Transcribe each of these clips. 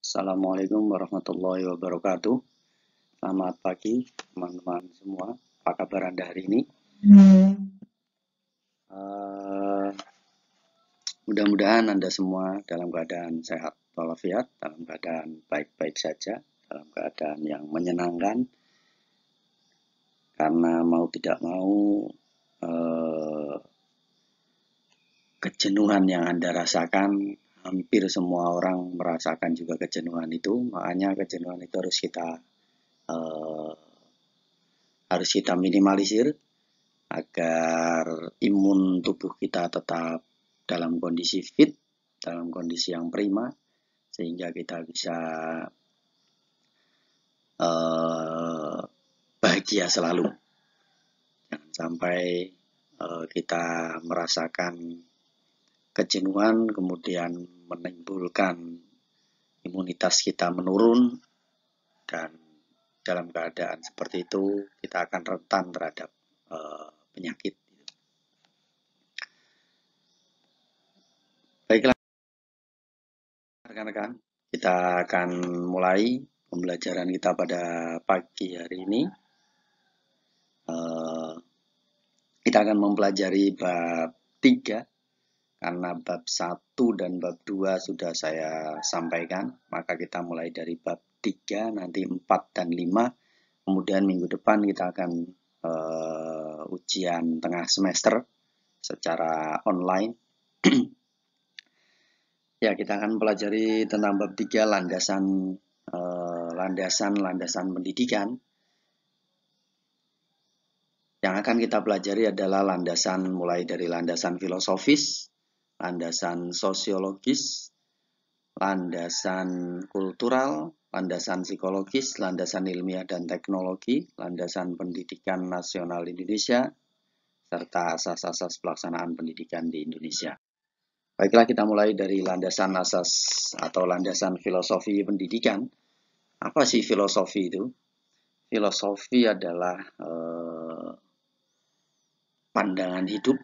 Assalamualaikum warahmatullahi wabarakatuh. Selamat pagi teman-teman semua. Apa kabar Anda hari ini? Eh, Mudah-mudahan Anda semua dalam keadaan sehat walafiat, dalam keadaan baik-baik saja, dalam keadaan yang menyenangkan. Karena mau tidak mau kejenuhan yang Anda rasakan, hampir semua orang merasakan juga kejenuhan itu. Makanya kejenuhan itu harus kita minimalisir agar imun tubuh kita tetap dalam kondisi fit, dalam kondisi yang prima, sehingga kita bisa bahagia selalu. Jangan sampai kita merasakan kejenuhan, kemudian menimbulkan imunitas kita menurun, dan dalam keadaan seperti itu kita akan rentan terhadap penyakit. Baiklah rekan-rekan, kita akan mulai pembelajaran kita pada pagi hari ini. Kita akan mempelajari bab 3, karena bab 1 dan bab 2 sudah saya sampaikan, maka kita mulai dari bab 3, nanti 4 dan 5, kemudian minggu depan kita akan ujian tengah semester secara online. Ya, kita akan pelajari tentang bab 3, landasan pendidikan. Yang akan kita pelajari adalah mulai dari landasan filosofis, landasan sosiologis, landasan kultural, landasan psikologis, landasan ilmiah dan teknologi, landasan pendidikan nasional Indonesia, serta asas-asas pelaksanaan pendidikan di Indonesia. Baiklah, kita mulai dari landasan asas atau landasan filosofi pendidikan. Apa sih filosofi itu? Filosofi adalah pandangan hidup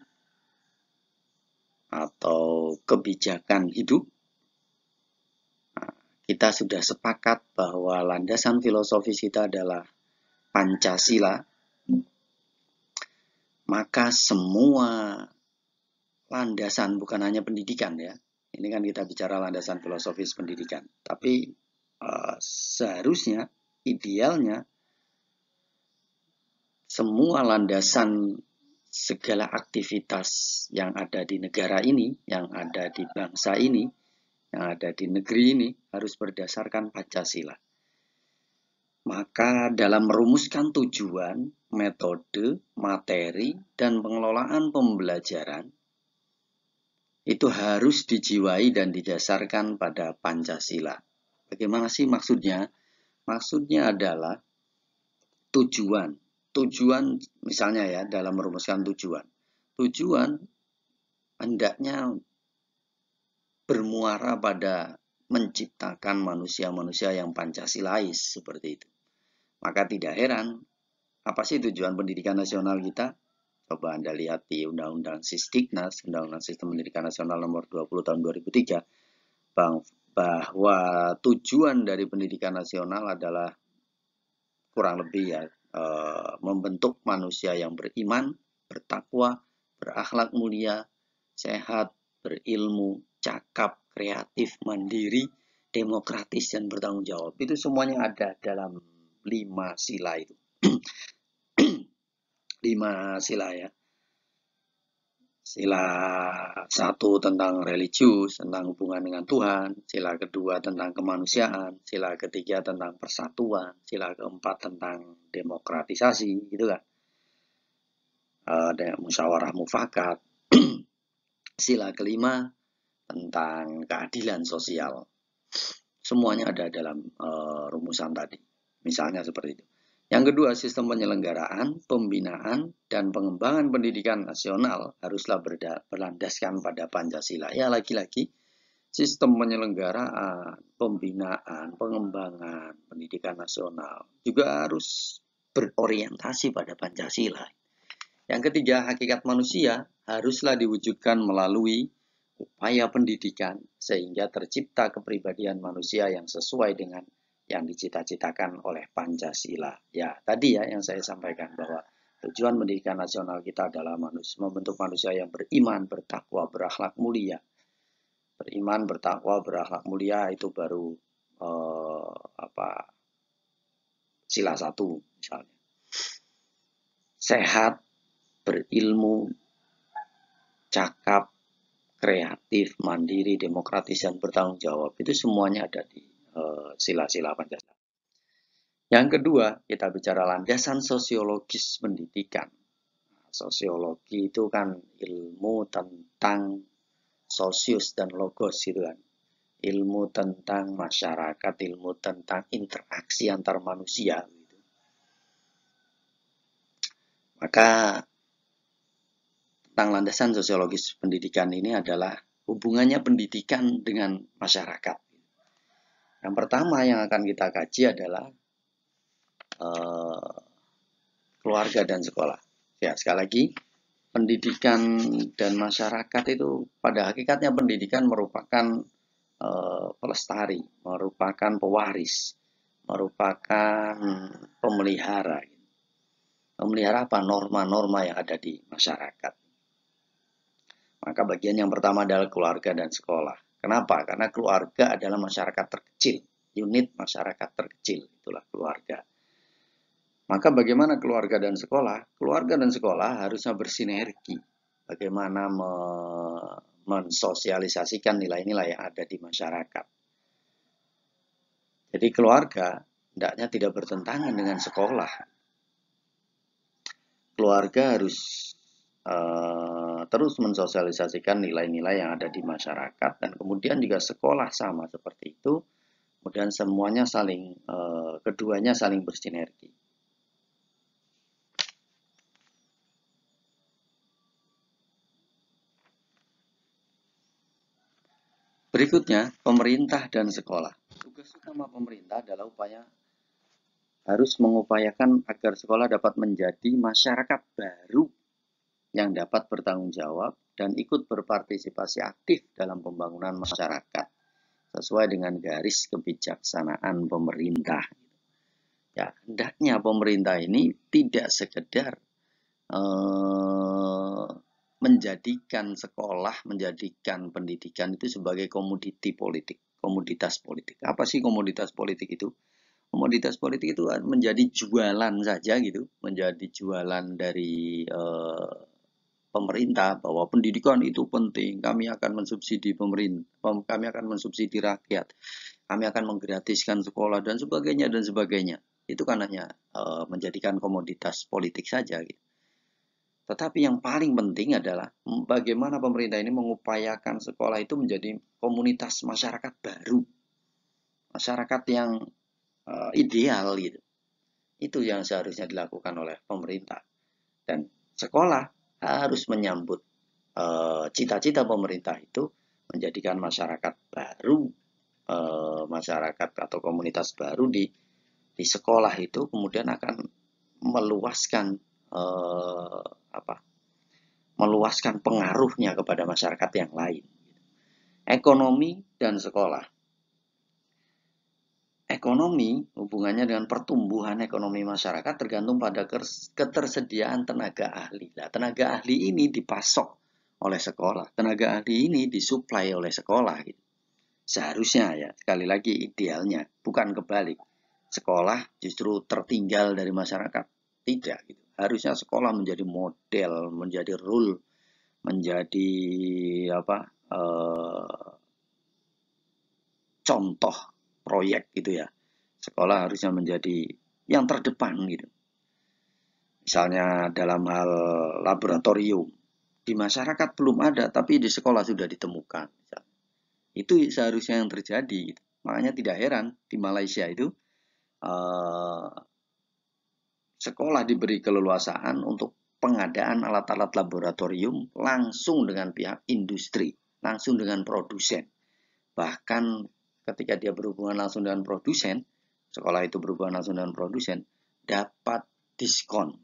atau kebijakan hidup. Nah, kita sudah sepakat bahwa landasan filosofis kita adalah Pancasila. Maka semua landasan, bukan hanya pendidikan ya. Ini kan kita bicara landasan filosofis pendidikan. Tapi seharusnya, idealnya, semua landasan segala aktivitas yang ada di negara ini, yang ada di bangsa ini, yang ada di negeri ini harus berdasarkan Pancasila. Maka dalam merumuskan tujuan, metode, materi, dan pengelolaan pembelajaran, itu harus dijiwai dan didasarkan pada Pancasila. Bagaimana sih maksudnya? Maksudnya adalah tujuan. Tujuan misalnya ya, dalam merumuskan tujuan. Tujuan hendaknya bermuara pada menciptakan manusia-manusia yang Pancasilais seperti itu. Maka tidak heran, apa sih tujuan pendidikan nasional kita? Coba Anda lihat di Undang-Undang Sisdiknas, Undang-Undang Sistem Pendidikan Nasional Nomor 20 Tahun 2003, bahwa tujuan dari pendidikan nasional adalah kurang lebih ya, membentuk manusia yang beriman, bertakwa, berakhlak mulia, sehat, berilmu, cakap, kreatif, mandiri, demokratis, dan bertanggung jawab. Itu semuanya ada dalam 5 sila itu. 5 sila ya. Sila 1 tentang religius, tentang hubungan dengan Tuhan. Sila kedua tentang kemanusiaan. Sila ketiga tentang persatuan. Sila keempat tentang demokratisasi, gitu kan. Musyawarah mufakat. Sila kelima tentang keadilan sosial. Semuanya ada dalam rumusan tadi. Misalnya seperti itu. Yang kedua, sistem penyelenggaraan, pembinaan, dan pengembangan pendidikan nasional haruslah berlandaskan pada Pancasila. Ya, lagi-lagi, sistem penyelenggaraan, pembinaan, pengembangan pendidikan nasional juga harus berorientasi pada Pancasila. Yang ketiga, hakikat manusia haruslah diwujudkan melalui upaya pendidikan sehingga tercipta kepribadian manusia yang sesuai dengan yang dicita-citakan oleh Pancasila. Ya, tadi ya yang saya sampaikan bahwa tujuan pendidikan nasional kita adalah membentuk manusia yang beriman, bertakwa, berakhlak mulia. Beriman, bertakwa, berakhlak mulia itu baru sila 1 misalnya. Sehat, berilmu, cakap, kreatif, mandiri, demokratis, dan bertanggung jawab. Itu semuanya ada di sila-sila Pancasila. Yang kedua, kita bicara landasan sosiologis pendidikan. Sosiologi itu kan ilmu tentang sosius dan logos gitu kan. Ilmu tentang masyarakat, ilmu tentang interaksi antar manusia. Gitu. Maka tentang landasan sosiologis pendidikan ini adalah hubungannya pendidikan dengan masyarakat. Yang pertama yang akan kita kaji adalah keluarga dan sekolah. Ya, sekali lagi, pendidikan dan masyarakat itu pada hakikatnya pendidikan merupakan pelestari, merupakan pewaris, merupakan pemelihara. Memelihara apa? Norma-norma yang ada di masyarakat. Maka bagian yang pertama adalah keluarga dan sekolah. Kenapa? Karena keluarga adalah masyarakat terkecil, unit masyarakat terkecil, itulah keluarga. Maka bagaimana keluarga dan sekolah? Keluarga dan sekolah harusnya bersinergi. Bagaimana mensosialisasikan nilai-nilai yang ada di masyarakat. Jadi keluarga hendaknya tidak bertentangan dengan sekolah. Keluarga harus terus mensosialisasikan nilai-nilai yang ada di masyarakat, dan kemudian juga sekolah sama seperti itu. Kemudian semuanya keduanya saling bersinergi. Berikutnya, pemerintah dan sekolah. Tugas utama pemerintah adalah harus mengupayakan agar sekolah dapat menjadi masyarakat baru yang dapat bertanggung jawab dan ikut berpartisipasi aktif dalam pembangunan masyarakat sesuai dengan garis kebijaksanaan pemerintah. Ya, hendaknya pemerintah ini tidak sekedar menjadikan sekolah, menjadikan pendidikan itu sebagai komoditi politik, komoditas politik. Apa sih komoditas politik itu? Komoditas politik itu menjadi jualan saja gitu, menjadi jualan dari pemerintah bahwa pendidikan itu penting, kami akan mensubsidi pemerintah, kami akan mensubsidi rakyat, kami akan menggratiskan sekolah dan sebagainya dan sebagainya. Itu kan hanya menjadikan komoditas politik saja gitu. Tetapi yang paling penting adalah bagaimana pemerintah ini mengupayakan sekolah itu menjadi komunitas masyarakat baru, masyarakat yang ideal gitu. Itu yang seharusnya dilakukan oleh pemerintah. Dan sekolah harus menyambut cita-cita pemerintah itu menjadikan masyarakat baru, masyarakat atau komunitas baru di sekolah itu kemudian akan meluaskan meluaskan pengaruhnya kepada masyarakat yang lain. Ekonomi dan sekolah. Ekonomi hubungannya dengan pertumbuhan ekonomi masyarakat tergantung pada ketersediaan tenaga ahli. Nah, tenaga ahli ini dipasok oleh sekolah, tenaga ahli ini disuplai oleh sekolah. Gitu. Seharusnya ya, sekali lagi idealnya, bukan kebalik. Sekolah justru tertinggal dari masyarakat. Tidak. Gitu. Harusnya sekolah menjadi model, menjadi rule, menjadi contoh proyek gitu ya. Sekolah harusnya menjadi yang terdepan gitu. Misalnya dalam hal laboratorium, di masyarakat belum ada tapi di sekolah sudah ditemukan. Itu seharusnya yang terjadi. Makanya tidak heran di Malaysia itu sekolah diberi keleluasaan untuk pengadaan alat-alat laboratorium langsung dengan pihak industri, langsung dengan produsen. Bahkan ketika dia berhubungan langsung dengan produsen, sekolah itu berhubungan langsung dengan produsen, dapat diskon.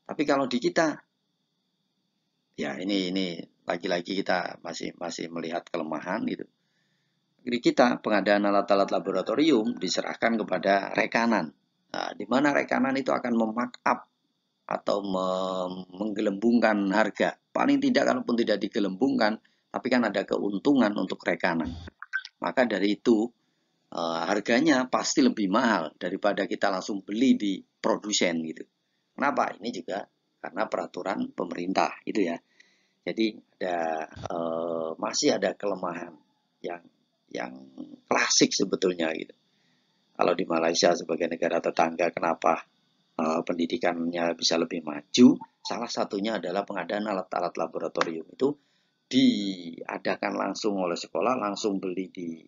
Tapi kalau di kita, ya ini lagi-lagi kita masih melihat kelemahan gitu. Negeri kita pengadaan alat-alat laboratorium diserahkan kepada rekanan. Nah, di mana rekanan itu akan memarkup atau menggelembungkan harga. Paling tidak kalaupun tidak digelembungkan, tapi kan ada keuntungan untuk rekanan. Maka dari itu harganya pasti lebih mahal daripada kita langsung beli di produsen gitu. Kenapa? Ini juga karena peraturan pemerintah itu ya. Jadi masih ada kelemahan yang yang klasik sebetulnya gitu. Kalau di Malaysia sebagai negara tetangga, kenapa pendidikannya bisa lebih maju? Salah satunya adalah pengadaan alat-alat laboratorium itu diadakan langsung oleh sekolah, langsung beli di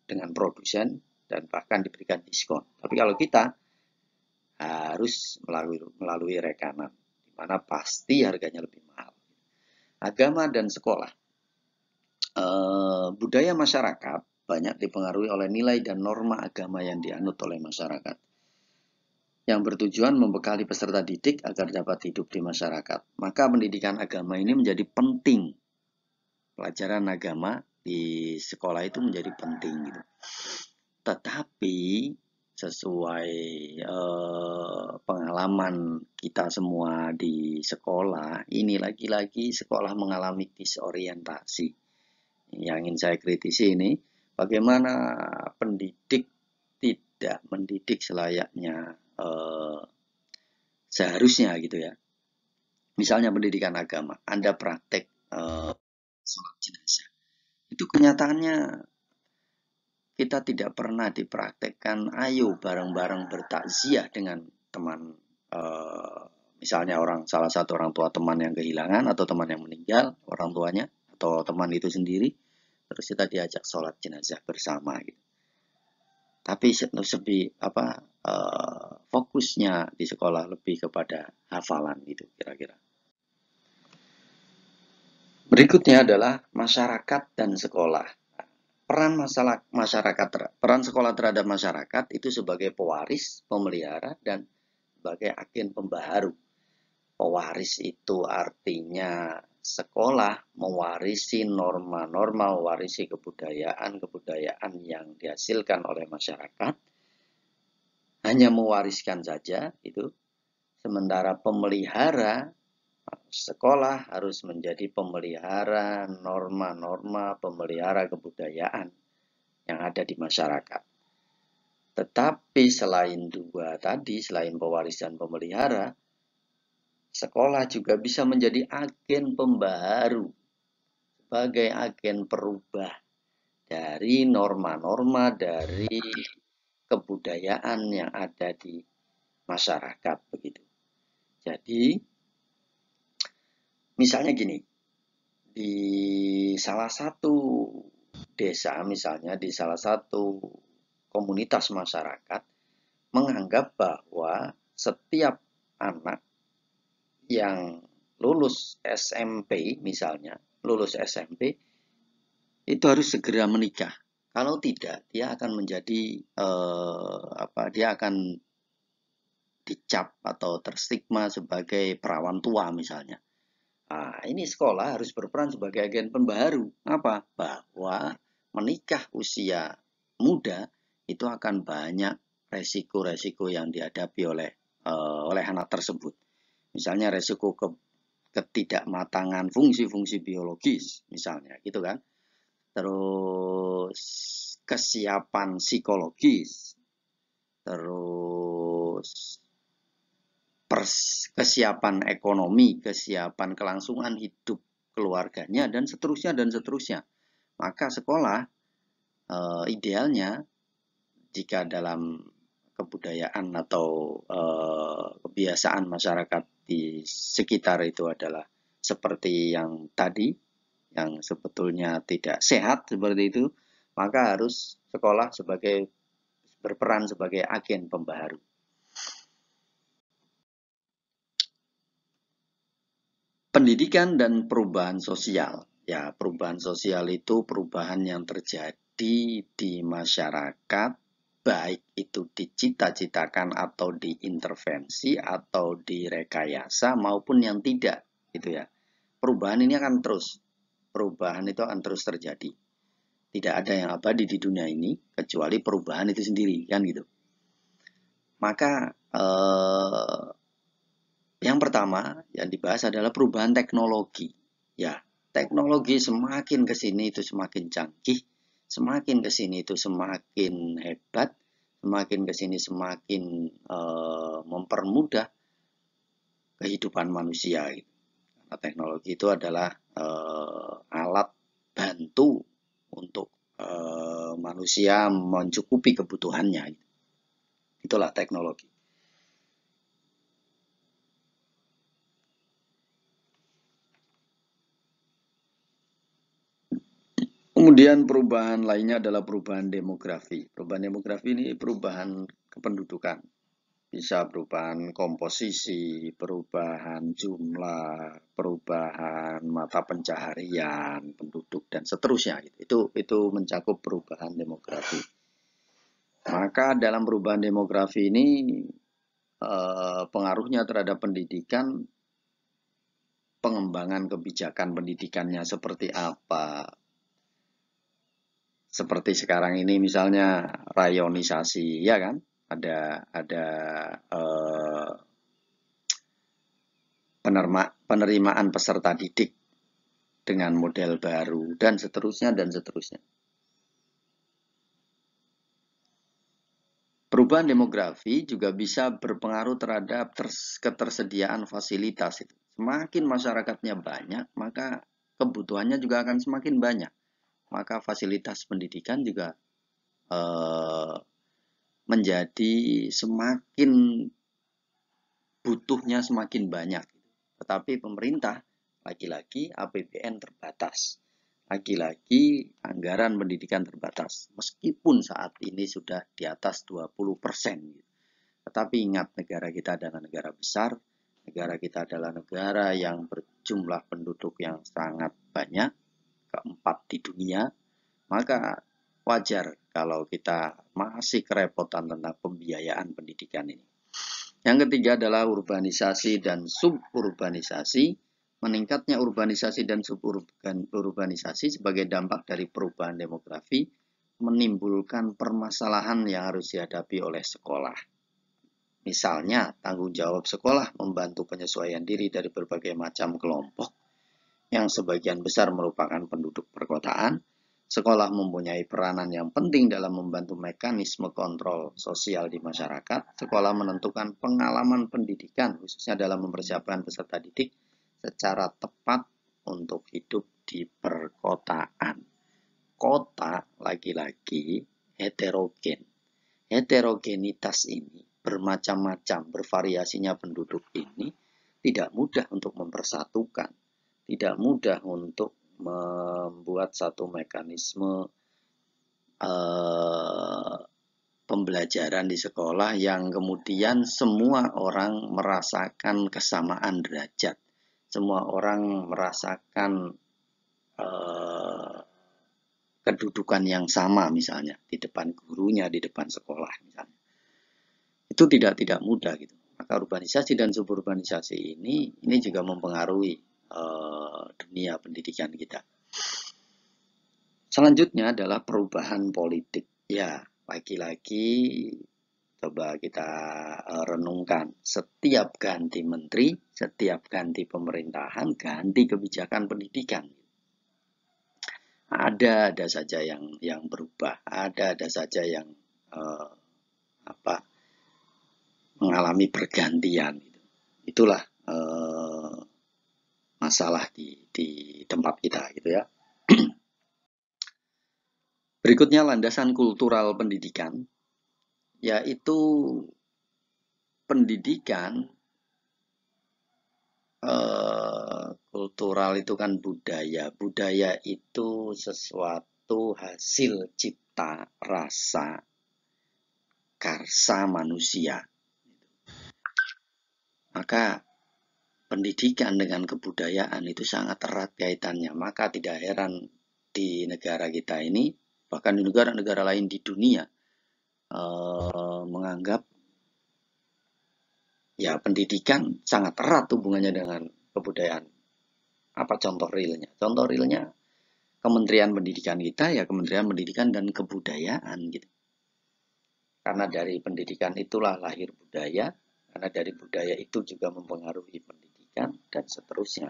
dengan produsen dan bahkan diberikan diskon. Tapi kalau kita harus melalui rekanan, di mana pasti harganya lebih mahal. Agama dan sekolah. Budaya masyarakat banyak dipengaruhi oleh nilai dan norma agama yang dianut oleh masyarakat, yang bertujuan membekali peserta didik agar dapat hidup di masyarakat. Maka pendidikan agama ini menjadi penting. Pelajaran agama di sekolah itu menjadi penting gitu. Tetapi sesuai pengalaman kita semua di sekolah, ini lagi-lagi sekolah mengalami disorientasi. Yang ingin saya kritisi ini, bagaimana pendidik tidak mendidik selayaknya seharusnya gitu ya. Misalnya pendidikan agama, Anda praktek sholat jenazah. Itu kenyataannya kita tidak pernah dipraktekkan, ayo bareng-bareng bertakziah dengan teman, misalnya salah satu orang tua teman yang kehilangan atau teman yang meninggal, orang tuanya atau teman itu sendiri, terus kita diajak sholat jenazah bersama gitu. Tapi fokusnya di sekolah lebih kepada hafalan gitu kira-kira. Berikutnya adalah masyarakat dan sekolah. Peran sekolah terhadap masyarakat itu sebagai pewaris, pemelihara, dan sebagai agen pembaharu. Pewaris itu artinya sekolah mewarisi norma-norma, mewarisi kebudayaan yang dihasilkan oleh masyarakat, hanya mewariskan saja itu. Sementara pemelihara, sekolah harus menjadi pemelihara norma-norma, pemelihara kebudayaan yang ada di masyarakat. Tetapi selain dua tadi, selain pewaris dan pemelihara, sekolah juga bisa menjadi agen pembaharu, sebagai agen perubah dari norma-norma, dari kebudayaan yang ada di masyarakat begitu. Jadi, misalnya gini, di salah satu desa, misalnya di salah satu komunitas masyarakat, menganggap bahwa setiap anak yang lulus SMP misalnya, lulus SMP itu harus segera menikah. Kalau tidak, dia akan menjadi dia akan dicap atau terstigma sebagai perawan tua misalnya. Nah, ini sekolah harus berperan sebagai agen pembaharu. Apa? Bahwa menikah usia muda itu akan banyak resiko-resiko yang dihadapi oleh anak tersebut. Misalnya resiko ketidakmatangan fungsi-fungsi biologis, misalnya, gitu kan. Terus kesiapan psikologis, terus kesiapan ekonomi, kesiapan kelangsungan hidup keluarganya, dan seterusnya dan seterusnya. Maka sekolah idealnya jika dalam kebudayaan atau kebiasaan masyarakat di sekitar itu adalah seperti yang tadi, yang sebetulnya tidak sehat seperti itu, maka harus sekolah berperan sebagai agen pembaharu. Pendidikan dan perubahan sosial. Ya, perubahan sosial itu perubahan yang terjadi di masyarakat, baik itu dicita-citakan atau diintervensi atau direkayasa maupun yang tidak, gitu ya. perubahan ini akan terus. Perubahan itu akan terus terjadi. Tidak ada yang abadi di dunia ini kecuali perubahan itu sendiri, kan gitu. Maka yang pertama yang dibahas adalah perubahan teknologi. Ya, teknologi semakin ke sini itu semakin canggih, semakin ke sini itu semakin hebat, semakin ke sini semakin mempermudah kehidupan manusia. Karena teknologi itu adalah alat bantu untuk manusia mencukupi kebutuhannya. Itulah teknologi. Kemudian perubahan lainnya adalah perubahan demografi. Perubahan demografi ini perubahan kependudukan. Bisa perubahan komposisi, perubahan jumlah, perubahan mata pencaharian, penduduk, dan seterusnya. Itu mencakup perubahan demografi. Maka dalam perubahan demografi ini pengaruhnya terhadap pendidikan, pengembangan kebijakan pendidikannya seperti apa. Seperti sekarang ini misalnya rayonisasi, ya kan? Ada penerimaan peserta didik dengan model baru dan seterusnya dan seterusnya. Perubahan demografi juga bisa berpengaruh terhadap ketersediaan fasilitas. Semakin masyarakatnya banyak, maka kebutuhannya juga akan semakin banyak. Maka fasilitas pendidikan juga menjadi semakin butuhnya semakin banyak. Tetapi pemerintah lagi-lagi APBN terbatas. Lagi-lagi anggaran pendidikan terbatas. Meskipun saat ini sudah di atas 20%. Tetapi ingat, negara kita adalah negara besar. Negara kita adalah negara yang berjumlah penduduk yang sangat banyak. Keempat di dunia. Maka wajar kalau kita masih kerepotan tentang pembiayaan pendidikan ini. Yang ketiga adalah urbanisasi dan suburbanisasi. Meningkatnya urbanisasi dan suburbanisasi sebagai dampak dari perubahan demografi menimbulkan permasalahan yang harus dihadapi oleh sekolah. Misalnya, tanggung jawab sekolah membantu penyesuaian diri dari berbagai macam kelompok yang sebagian besar merupakan penduduk perkotaan. Sekolah mempunyai peranan yang penting dalam membantu mekanisme kontrol sosial di masyarakat. Sekolah menentukan pengalaman pendidikan, khususnya dalam mempersiapkan peserta didik secara tepat untuk hidup di perkotaan. Kota lagi-lagi heterogen. Heterogenitas ini bermacam-macam, bervariasinya penduduk ini tidak mudah untuk mempersatukan, tidak mudah untuk membuat satu mekanisme pembelajaran di sekolah yang kemudian semua orang merasakan kesamaan derajat, semua orang merasakan kedudukan yang sama, misalnya di depan gurunya, di depan sekolah misalnya. Itu tidak mudah gitu. Maka urbanisasi dan suburbanisasi ini juga mempengaruhi dunia pendidikan kita. Selanjutnya adalah perubahan politik. Ya, lagi-lagi coba kita renungkan. Setiap ganti menteri, setiap ganti pemerintahan, ganti kebijakan pendidikan. Ada saja yang berubah, ada saja yang mengalami pergantian. Itulah masalah di tempat kita gitu ya. Berikutnya landasan kultural pendidikan, yaitu pendidikan kultural itu kan budaya. Budaya itu sesuatu hasil cipta rasa karsa manusia. Maka pendidikan dengan kebudayaan itu sangat erat kaitannya. Maka tidak heran di negara kita ini, bahkan di negara-negara lain di dunia, menganggap ya pendidikan sangat erat hubungannya dengan kebudayaan. Apa contoh realnya? Contoh realnya Kementerian Pendidikan kita ya Kementerian Pendidikan dan Kebudayaan gitu. Karena dari pendidikan itulah lahir budaya, karena dari budaya itu juga mempengaruhi pendidikan dan seterusnya.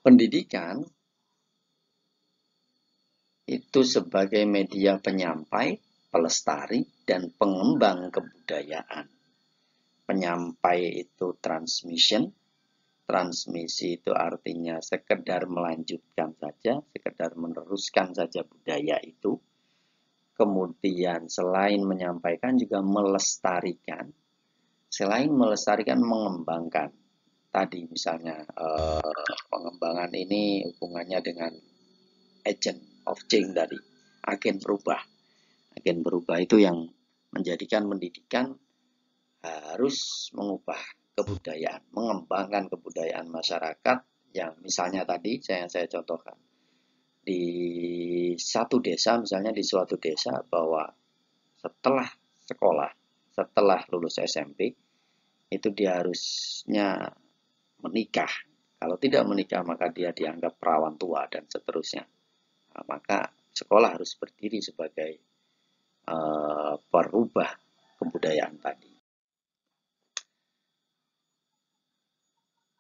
Pendidikan itu sebagai media penyampai, pelestari, dan pengembang kebudayaan. Penyampai itu transmission, transmisi itu artinya sekedar melanjutkan saja, sekedar meneruskan saja budaya itu. Kemudian selain menyampaikan juga melestarikan, selain melestarikan mengembangkan. Tadi misalnya pengembangan ini hubungannya dengan agent of change tadi, agen berubah. Agen berubah itu yang menjadikan pendidikan harus mengubah kebudayaan, mengembangkan kebudayaan masyarakat yang misalnya tadi saya contohkan. Di satu desa, misalnya di suatu desa bahwa setelah sekolah, setelah lulus SMP, itu dia harusnya menikah. Kalau tidak menikah maka dia dianggap perawan tua dan seterusnya. Nah, maka sekolah harus berdiri sebagai perubah kebudayaan tadi.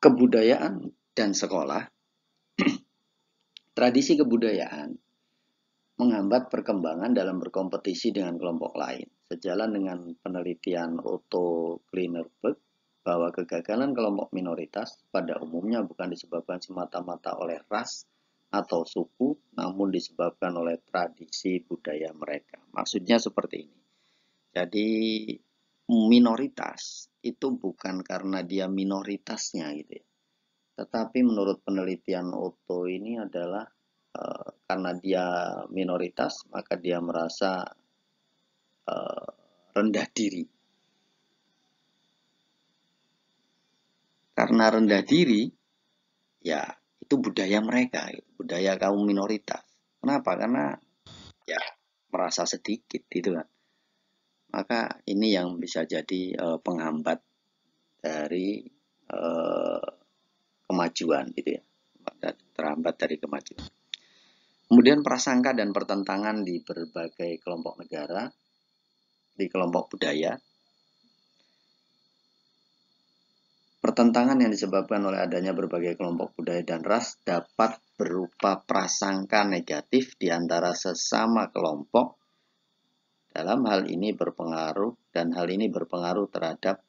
Kebudayaan dan sekolah, tradisi kebudayaan menghambat perkembangan dalam berkompetisi dengan kelompok lain. Sejalan dengan penelitian Otto Klinenberg bahwa kegagalan kelompok minoritas pada umumnya bukan disebabkan semata-mata oleh ras atau suku, namun disebabkan oleh tradisi budaya mereka. Maksudnya seperti ini. Jadi minoritas itu bukan karena dia minoritasnya gitu ya. Tetapi menurut penelitian Otto ini adalah karena dia minoritas, maka dia merasa rendah diri. Karena rendah diri, ya itu budaya mereka, budaya kaum minoritas. Kenapa? Karena ya merasa sedikit gitu kan. Maka ini yang bisa jadi penghambat dari kemajuan gitu ya. Terhambat dari kemajuan. Kemudian prasangka dan pertentangan di berbagai kelompok negara, di kelompok budaya. Pertentangan yang disebabkan oleh adanya berbagai kelompok budaya dan ras dapat berupa prasangka negatif di antara sesama kelompok. Dalam hal ini berpengaruh dan hal ini berpengaruh terhadap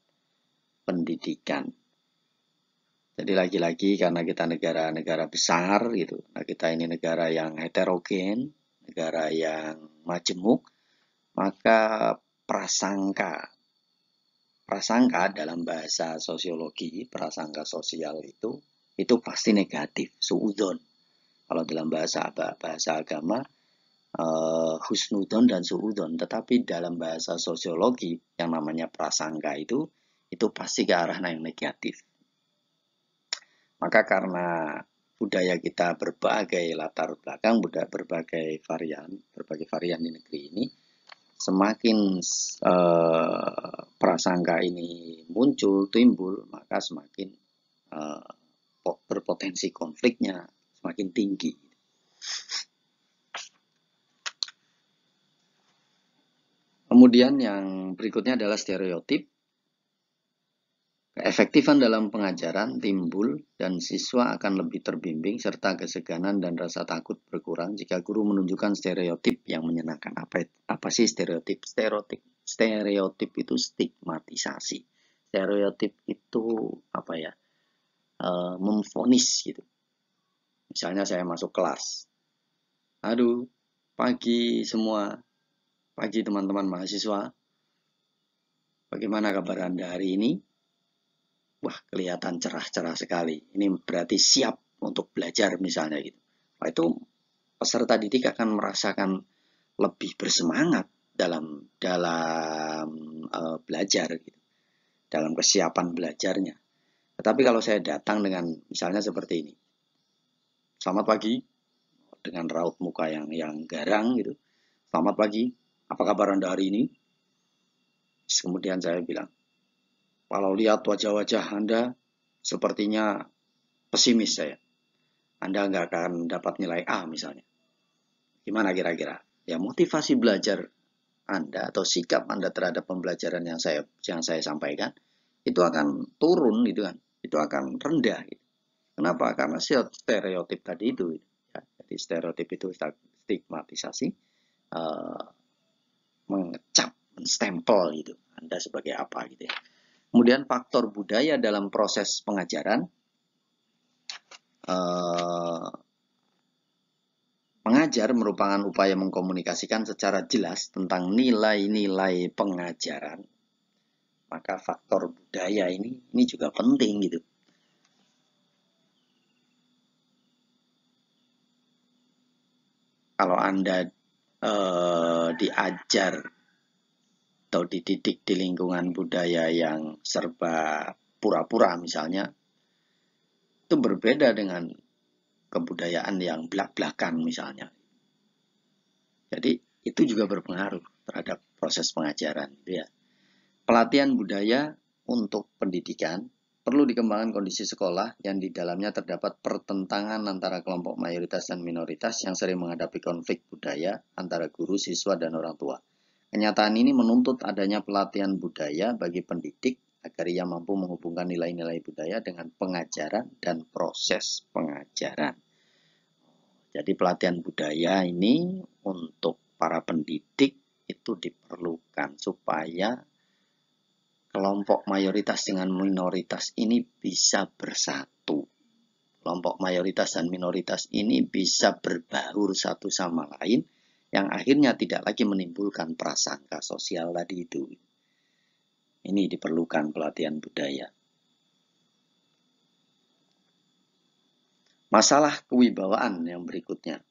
pendidikan. Jadi lagi-lagi karena kita negara-negara besar gitu, nah kita ini negara yang heterogen, negara yang majemuk, maka prasangka dalam bahasa sosiologi, prasangka sosial itu pasti negatif, suudzon. Kalau dalam bahasa agama, husnudon dan suudzon. Tetapi dalam bahasa sosiologi yang namanya prasangka itu pasti ke arah yang negatif. Maka karena budaya kita berbagai latar belakang, berbagai varian di negeri ini, semakin prasangka ini muncul, timbul, maka semakin berpotensi konfliknya semakin tinggi. Kemudian yang berikutnya adalah stereotip. Keefektifan dalam pengajaran timbul dan siswa akan lebih terbimbing serta keseganan dan rasa takut berkurang jika guru menunjukkan stereotip yang menyenangkan. Apa sih stereotip? Stereotip itu stigmatisasi. Stereotip itu apa ya? Memvonis gitu. Misalnya saya masuk kelas. Aduh, pagi semua. Pagi teman-teman mahasiswa. Bagaimana kabar Anda hari ini? Wah, kelihatan cerah-cerah sekali. Ini berarti siap untuk belajar misalnya gitu. Nah, itu peserta didik akan merasakan lebih bersemangat dalam belajar gitu. Dalam kesiapan belajarnya. Tetapi kalau saya datang dengan misalnya seperti ini. Selamat pagi dengan raut muka yang garang gitu. Selamat pagi. Apa kabar Anda hari ini? Kemudian saya bilang, kalau lihat wajah-wajah Anda, sepertinya pesimis saya. Anda nggak akan dapat nilai A misalnya. Gimana kira-kira? Ya motivasi belajar Anda atau sikap Anda terhadap pembelajaran yang saya sampaikan itu akan turun gitu kan. Itu akan rendah gitu. Kenapa? Karena stereotip tadi itu. Ya. Jadi stereotip itu stigmatisasi, mengecap, menstempel gitu. Anda sebagai apa gitu ya. Kemudian faktor budaya dalam proses pengajaran. Mengajar merupakan upaya mengkomunikasikan secara jelas tentang nilai-nilai pengajaran. Maka faktor budaya ini juga penting gitu. Kalau Anda diajar atau dididik di lingkungan budaya yang serba pura-pura misalnya, itu berbeda dengan kebudayaan yang belak-belakan misalnya. Jadi itu juga berpengaruh terhadap proses pengajaran. Ya. Pelatihan budaya untuk pendidikan perlu dikembangkan kondisi sekolah yang di dalamnya terdapat pertentangan antara kelompok mayoritas dan minoritas yang sering menghadapi konflik budaya antara guru, siswa, dan orang tua. Kenyataan ini menuntut adanya pelatihan budaya bagi pendidik agar ia mampu menghubungkan nilai-nilai budaya dengan pengajaran dan proses pengajaran. Jadi pelatihan budaya ini untuk para pendidik itu diperlukan supaya kelompok mayoritas dengan minoritas ini bisa bersatu. Kelompok mayoritas dan minoritas ini bisa berbaur satu sama lain yang akhirnya tidak lagi menimbulkan prasangka sosial tadi itu. Ini diperlukan pelatihan budaya. Masalah kewibawaan yang berikutnya.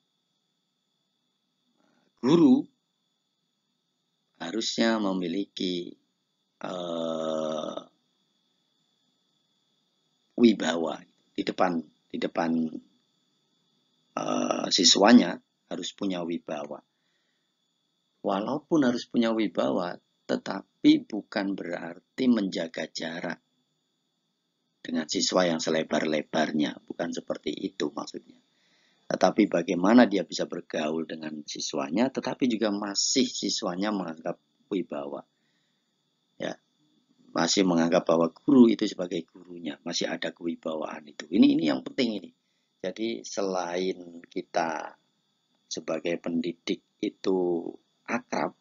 Guru harusnya memiliki wibawa di depan siswanya harus punya wibawa. Walaupun harus punya wibawa, tetapi bukan berarti menjaga jarak dengan siswa yang selebar-lebarnya. Bukan seperti itu maksudnya. Tetapi bagaimana dia bisa bergaul dengan siswanya, tetapi juga masih siswanya menganggap wibawa. Ya, masih menganggap bahwa guru itu sebagai gurunya. Masih ada kewibawaan itu. Ini yang penting ini. Jadi selain kita sebagai pendidik itu akrab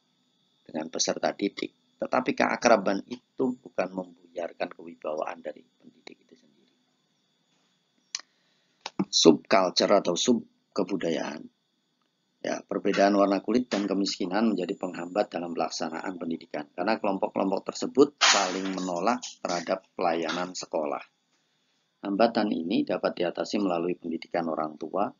dengan peserta didik, tetapi keakraban itu bukan membuyarkan kewibawaan dari pendidik itu sendiri. Subculture atau subkebudayaan. Ya, perbedaan warna kulit dan kemiskinan menjadi penghambat dalam pelaksanaan pendidikan karena kelompok-kelompok tersebut saling menolak terhadap pelayanan sekolah. Hambatan ini dapat diatasi melalui pendidikan orang tua,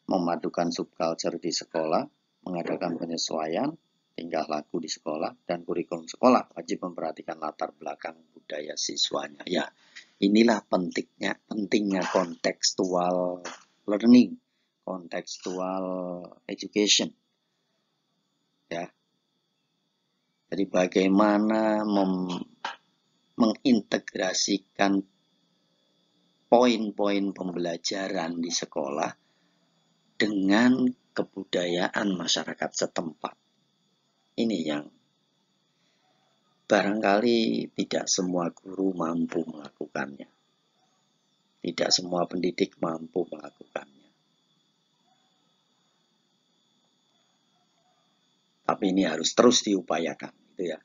memadukan subculture di sekolah, mengadakan penyesuaian tingkah laku di sekolah, dan kurikulum sekolah wajib memperhatikan latar belakang budaya siswanya. Ya, inilah pentingnya contextual learning, contextual education. Ya. Jadi bagaimana mengintegrasikan poin-poin pembelajaran di sekolah dengan kebudayaan masyarakat setempat. Ini yang barangkali tidak semua guru mampu melakukannya. Tidak semua pendidik mampu melakukannya. Tapi ini harus terus diupayakan, gitu ya.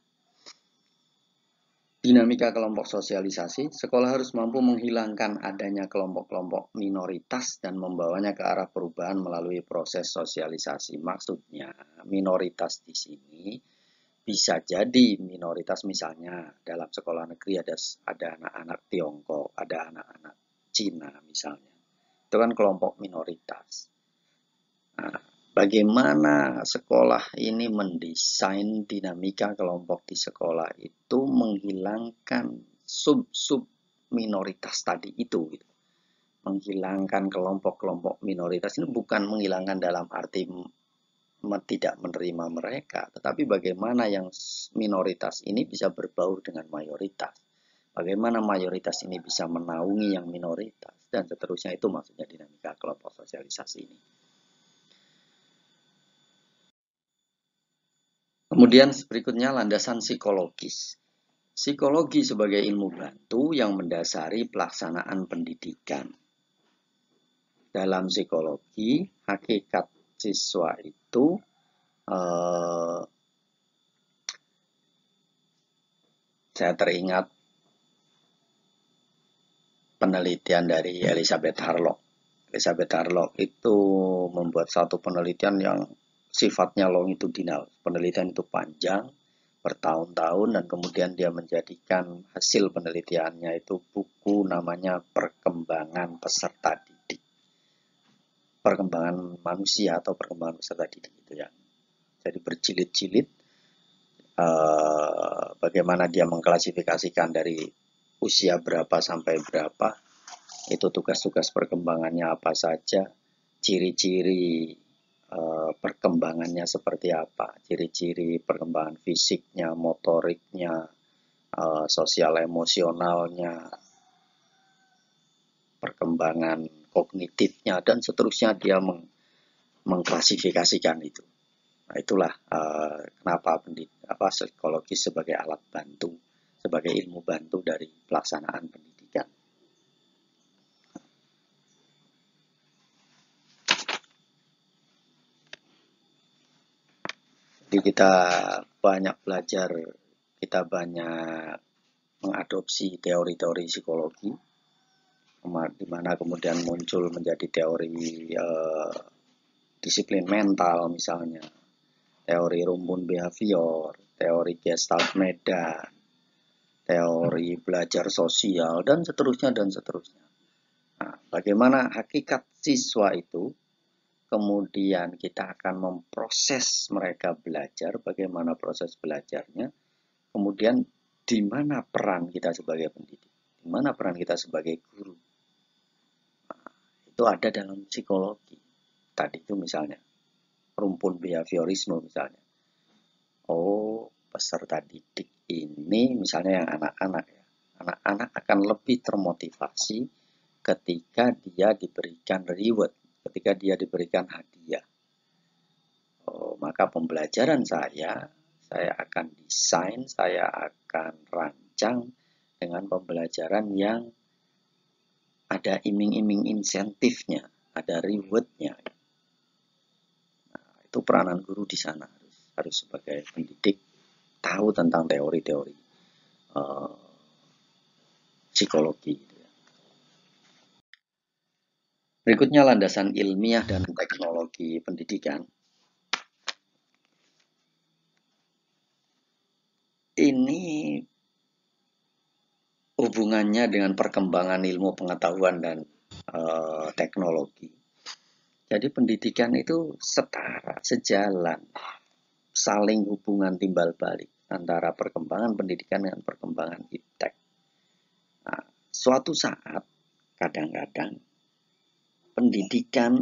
Dinamika kelompok sosialisasi, sekolah harus mampu menghilangkan adanya kelompok-kelompok minoritas dan membawanya ke arah perubahan melalui proses sosialisasi. Maksudnya, minoritas di sini bisa jadi minoritas misalnya dalam sekolah negeri ada anak-anak Tiongkok, ada anak-anak Cina misalnya. Itu kan kelompok minoritas. Nah, bagaimana sekolah ini mendesain dinamika kelompok di sekolah itu menghilangkan sub-sub minoritas tadi itu. Menghilangkan kelompok-kelompok minoritas ini bukan menghilangkan dalam arti tidak menerima mereka, tetapi bagaimana yang minoritas ini bisa berbaur dengan mayoritas. Bagaimana mayoritas ini bisa menaungi yang minoritas, dan seterusnya. Itu maksudnya dinamika kelompok sosialisasi ini. Kemudian berikutnya landasan psikologis. Psikologi sebagai ilmu bantu yang mendasari pelaksanaan pendidikan. Dalam psikologi, hakikat siswa itu saya teringat penelitian dari Elizabeth Harlock. Elizabeth Harlock itu membuat satu penelitian yang sifatnya longitudinal. Penelitian itu panjang, bertahun-tahun, dan kemudian dia menjadikan hasil penelitiannya itu buku namanya Perkembangan Peserta Didik. Perkembangan manusia atau perkembangan peserta didik itu ya. Jadi berjilid-jilid bagaimana dia mengklasifikasikan dari usia berapa sampai berapa, itu tugas-tugas perkembangannya apa saja, ciri-ciri perkembangannya seperti apa, ciri-ciri perkembangan fisiknya, motoriknya, sosial emosionalnya, perkembangan kognitifnya, dan seterusnya. Dia mengklasifikasikan itu. Nah, itulah kenapa psikologi sebagai alat bantu, sebagai ilmu bantu dari pelaksanaan pendidikan. Jadi kita banyak belajar, kita banyak mengadopsi teori-teori psikologi, di mana kemudian muncul menjadi teori disiplin mental misalnya, teori rumpun behavior, teori Gestalt Medan, teori belajar sosial, dan seterusnya dan seterusnya. Nah, bagaimana hakikat siswa itu, kemudian kita akan memproses mereka belajar, bagaimana proses belajarnya, kemudian di mana peran kita sebagai pendidik, di mana peran kita sebagai guru. Nah, itu ada dalam psikologi. Tadi itu misalnya rumpun behaviorisme misalnya. Oh, peserta didik ini misalnya yang anak-anak ya. Anak-anak akan lebih termotivasi ketika dia diberikan reward, ketika dia diberikan hadiah. Oh, maka pembelajaran saya akan desain, saya akan rancang dengan pembelajaran yang ada iming-iming insentifnya, ada rewardnya. Nah, itu peranan guru di sana, harus sebagai pendidik tahu tentang teori-teori psikologi. Berikutnya landasan ilmiah dan teknologi pendidikan. Ini hubungannya dengan perkembangan ilmu pengetahuan dan teknologi. Jadi pendidikan itu setara, sejalan, saling hubungan timbal balik antara perkembangan pendidikan dengan perkembangan iptek. Nah, suatu saat kadang-kadang pendidikan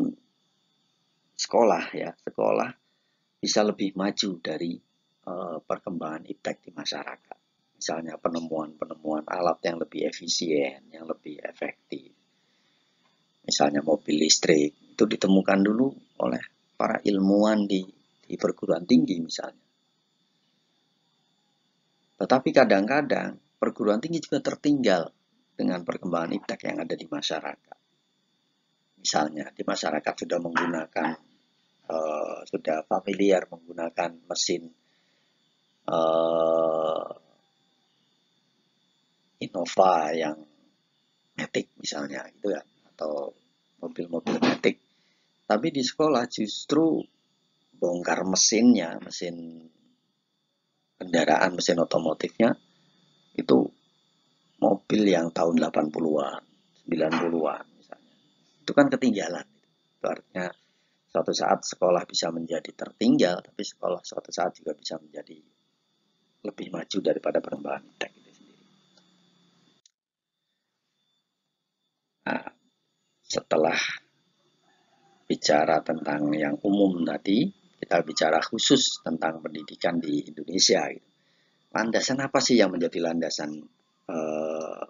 sekolah bisa lebih maju dari perkembangan iptek di masyarakat. Misalnya penemuan alat yang lebih efisien, yang lebih efektif. Misalnya mobil listrik, itu ditemukan dulu oleh para ilmuwan di perguruan tinggi misalnya. Tetapi kadang-kadang perguruan tinggi juga tertinggal dengan perkembangan iptek yang ada di masyarakat. Misalnya di masyarakat sudah menggunakan, sudah familiar menggunakan mesin Innova yang matic misalnya gitu ya, atau mobil-mobil matic. Tapi di sekolah justru bongkar mesinnya, mesin kendaraan, mesin otomotifnya itu mobil yang tahun 80-an, 90-an misalnya. Itu kan ketinggalan. Itu artinya suatu saat sekolah bisa menjadi tertinggal, tapi sekolah suatu saat juga bisa menjadi lebih maju daripada perkembangan iptek itu sendiri. Nah, setelah bicara tentang yang umum tadi, kita bicara khusus tentang pendidikan di Indonesia. Landasan apa sih yang menjadi landasan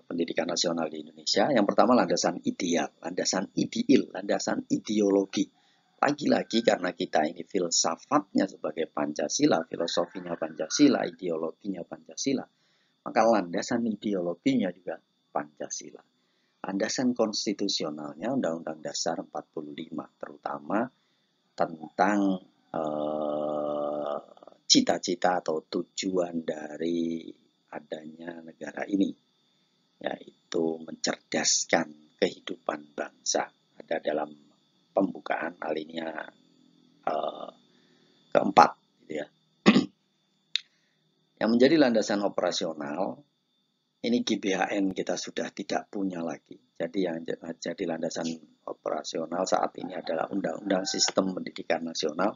pendidikan nasional di Indonesia. Yang pertama landasan ideal, landasan ideologi. Lagi-lagi karena kita ini filsafatnya sebagai Pancasila, filosofinya Pancasila, ideologinya Pancasila, maka landasan ideologinya juga Pancasila. Landasan konstitusionalnya Undang-Undang Dasar 45, terutama tentang cita-cita atau tujuan dari adanya negara ini, yaitu mencerdaskan kehidupan bangsa. Ada dalam pembukaan alinea keempat, gitu ya. Yang menjadi landasan operasional ini GBHN kita sudah tidak punya lagi. Jadi yang jadi landasan operasional saat ini adalah Undang-Undang Sistem Pendidikan Nasional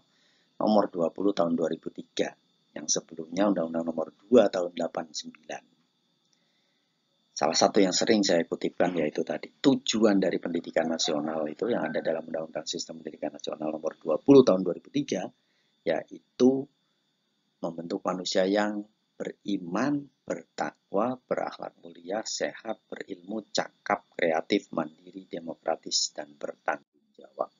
nomor 20 tahun 2003. Yang sebelumnya Undang-Undang nomor 2 tahun 89. Salah satu yang sering saya kutipkan yaitu tadi tujuan dari pendidikan nasional itu yang ada dalam Undang-Undang Sistem Pendidikan Nasional nomor 20 tahun 2003, yaitu membentuk manusia yang beriman, bertakwa, berakhlak mulia, sehat, berilmu, cakap, kreatif, mandiri, demokratis, dan bertanggung jawab.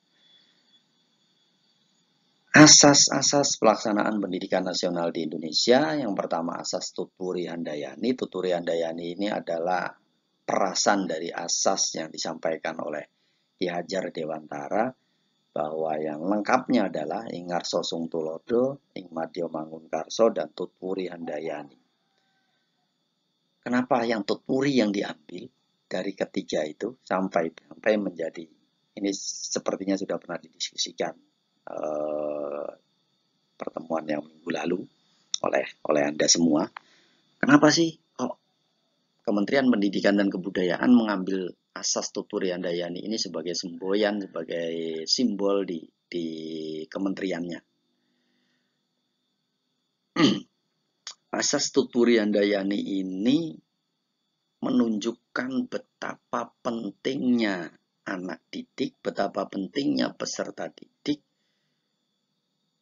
Asas-asas pelaksanaan pendidikan nasional di Indonesia, yang pertama asas Tuturi Handayani. Tuturi Handayani ini adalah perasan dari asas yang disampaikan oleh Ki Hajar Dewantara, bahwa yang lengkapnya adalah Ing Ngarso Sung Tulodo, Ing Madya Mangunkarso, dan Tuturi Handayani. Kenapa yang Tuturi yang diambil dari ketiga itu sampai menjadi, ini sepertinya sudah pernah didiskusikan pertemuan yang minggu lalu oleh Anda semua. Kenapa sih kok Kementerian Pendidikan dan Kebudayaan mengambil asas Tuturi Handayani ini sebagai semboyan, sebagai simbol di kementeriannya? Asas Tuturi Handayani ini menunjukkan betapa pentingnya anak didik, betapa pentingnya peserta didik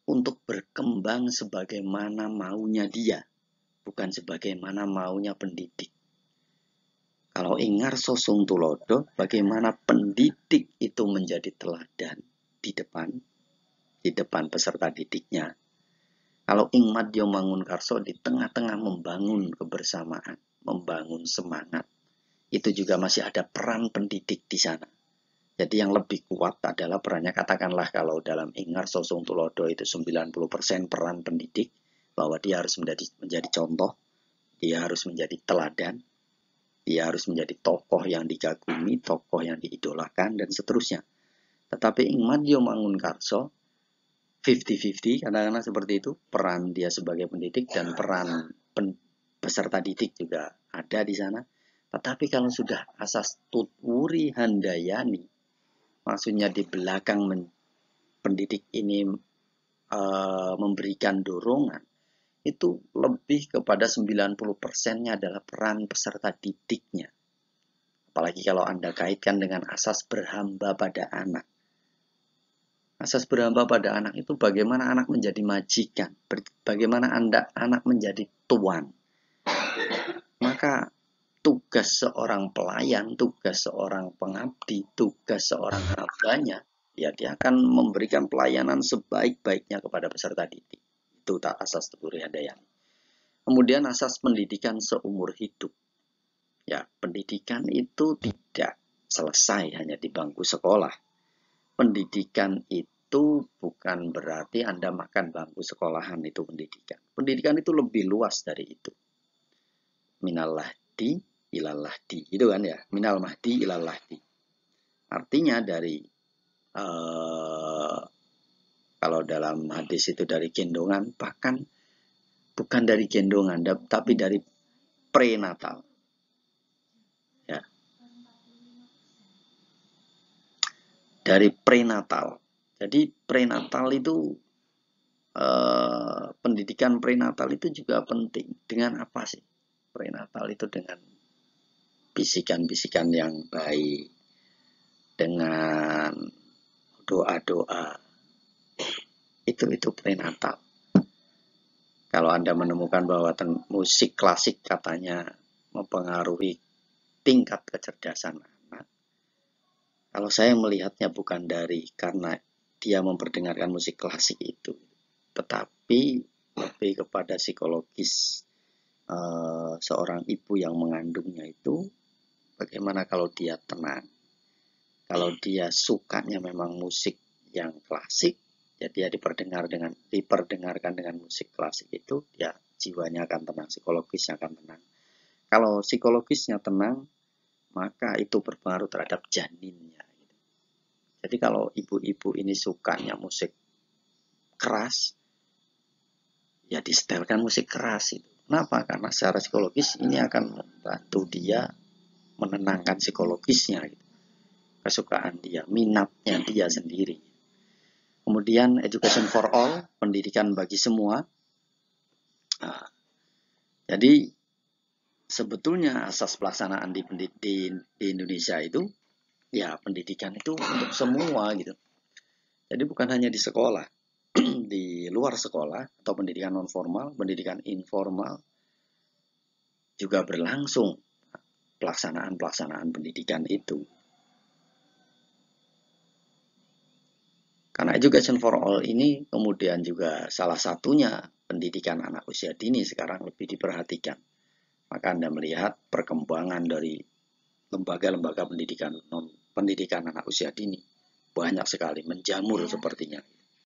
untuk berkembang sebagaimana maunya dia, bukan sebagaimana maunya pendidik. Kalau Ing Ngarso Sung Tulodo, bagaimana pendidik itu menjadi teladan di depan peserta didiknya. Kalau Ing Madya Mangunkarso di tengah-tengah membangun kebersamaan, membangun semangat, itu juga masih ada peran pendidik di sana. Jadi yang lebih kuat adalah perannya, katakanlah kalau dalam Ing Ngarso Sung Tulodo itu 90% peran pendidik, bahwa dia harus menjadi contoh, dia harus menjadi teladan, dia harus menjadi tokoh yang dikagumi, tokoh yang diidolakan, dan seterusnya. Tetapi Ing Madya Mangunkarso 50-50, kadang-kadang seperti itu, peran dia sebagai pendidik dan peran peserta didik juga ada di sana. Tetapi kalau sudah asas Tuturi Handayani, maksudnya di belakang pendidik ini memberikan dorongan, itu lebih kepada 90%-nya adalah peran peserta didiknya. Apalagi kalau Anda kaitkan dengan asas berhamba pada anak. Asas berhamba pada anak itu bagaimana anak menjadi majikan, bagaimana anak menjadi tuan. Maka tugas seorang pelayan, tugas seorang pengabdi, tugas seorang hambanya, ya dia akan memberikan pelayanan sebaik-baiknya kepada peserta didik. Itu asas Tuturi Handayani. Kemudian asas pendidikan seumur hidup. Ya, pendidikan itu tidak selesai hanya di bangku sekolah. Pendidikan itu bukan berarti Anda makan bangku sekolahan itu pendidikan. Pendidikan itu lebih luas dari itu. Minal lahdi ilal lahdi, itu kan ya, minal mahdi ilal lahdi. Artinya dari kalau dalam hadis itu dari gendongan, bahkan bukan dari gendongan, tapi dari prenatal. Ya. Dari prenatal. Jadi prenatal itu pendidikan prenatal itu juga penting. Dengan apa sih? Prenatal itu dengan bisikan-bisikan yang baik, dengan doa-doa, itu prenatal. Kalau Anda menemukan bahwa musik klasik katanya mempengaruhi tingkat kecerdasan anak, kalau saya melihatnya bukan dari karena dia memperdengarkan musik klasik itu, tetapi lebih kepada psikologis seorang ibu yang mengandungnya itu, bagaimana kalau dia tenang, kalau dia sukanya memang musik yang klasik, ya dia diperdengarkan dengan musik klasik itu, ya jiwanya akan tenang, psikologisnya akan tenang. Kalau psikologisnya tenang, maka itu berpengaruh terhadap janinnya. Jadi kalau ibu-ibu ini sukanya musik keras, ya disetelkan musik keras itu. Kenapa? Karena secara psikologis ini akan membantu dia menenangkan psikologisnya, gitu. Kesukaan dia, minatnya dia sendiri. Kemudian education for all, pendidikan bagi semua. Nah, jadi sebetulnya asas pelaksanaan di Indonesia itu, ya pendidikan itu untuk semua gitu. Jadi bukan hanya di sekolah, di luar sekolah atau pendidikan non formal, pendidikan informal juga berlangsung pelaksanaan pendidikan itu. Karena education for all ini kemudian juga salah satunya pendidikan anak usia dini sekarang lebih diperhatikan. Maka Anda melihat perkembangan dari lembaga-lembaga pendidikan anak usia dini banyak sekali menjamur sepertinya.